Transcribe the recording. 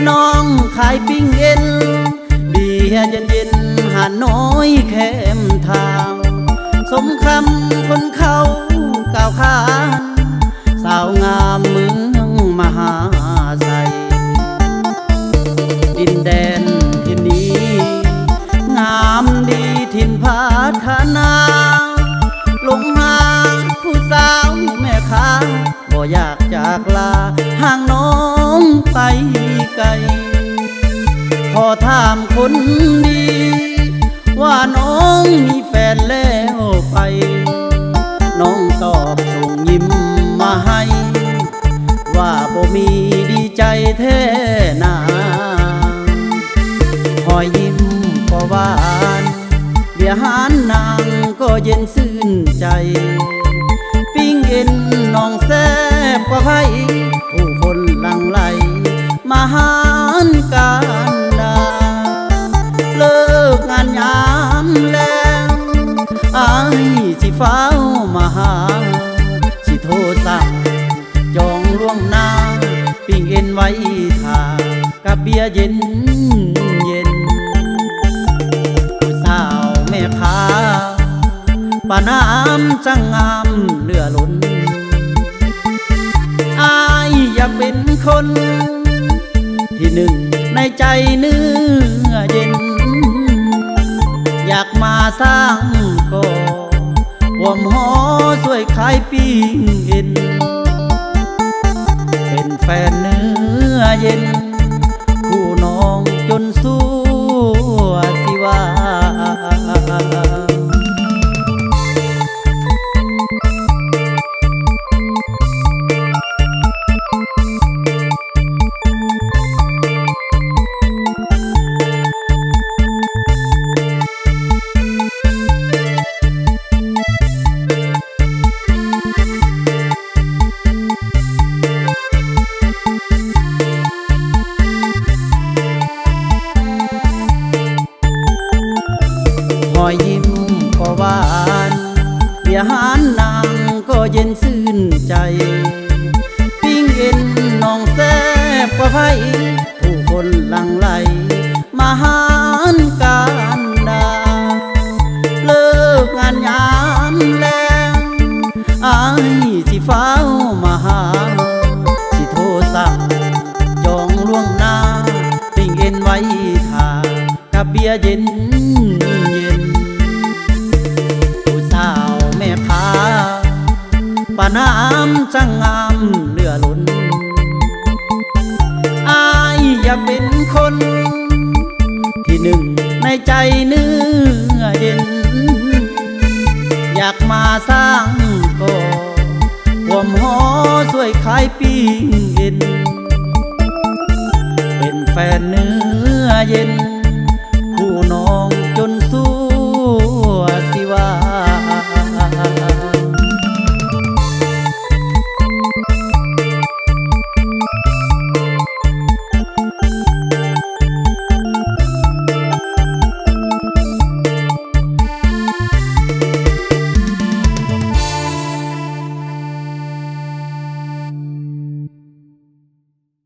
น้องขายปิ้งเอ็นเบียร์เย็นๆหาน้อยแคมทางสมคำคนเขากล่าวขานสาวงามเมืองมหาไซดินแดนที่นี้งามดีถิ่นพัฒนาลงหาผู้สาวแม่ค้าบ่อยากจากลาห่างน้องไปไกลขอถามคนดีว่าน้องมีแฟนแล้วไปน้องตอบส่งยิ้มมาให้ว่าบ่มีดีใจแท้นาหอยยิ้มก็หวานเบียร์หานนางก็เย็นซื่นใจปิ้งเอ็นน้องแซ่บกว่าไผผู้คนหลั่งไหลมาหารการดาเลิกงานยามแล้วอายสิฟ้าวมาหาสิโทรสั่งจองล่วงหน้าปิ้งเอ็นไว้ท่ากับเบียร์เย็นเย็นผู้สาวแม่ค้าป่าน้ำจังงามเหลือล้นอายอยากเป็นคนที่หนึ่งในใจเนื้อเย็นอยากมาสร้างก่อห่มหอสวยขายปิ้งเอ็นเป็นแฟนเนื้อเย็นคู่น้องจนสู้สิว่าหอยยิ้มก็หวานเบียร์หานนางก็เย็นซื่นใจปิ้งเอ็นน้องแซ่บกว่าไผผู้คนหลั่งไหลมาหารการดาเลิกงานยามแล้วอายสิฟ้าวมาหาสิโทรสั่งจองล่วงหน้าปิ้งเอ็นไว้ท่ากับเบียร์เย็นป่าน้ำจังงามเหลือล้นอายอยากเป็นคนที่หนึ่งในใจเนื้อเย็นอยากมาสร้างก่อห่มหอสวยขายปิ้งเอ็นเป็นแฟนเนื้อเย็น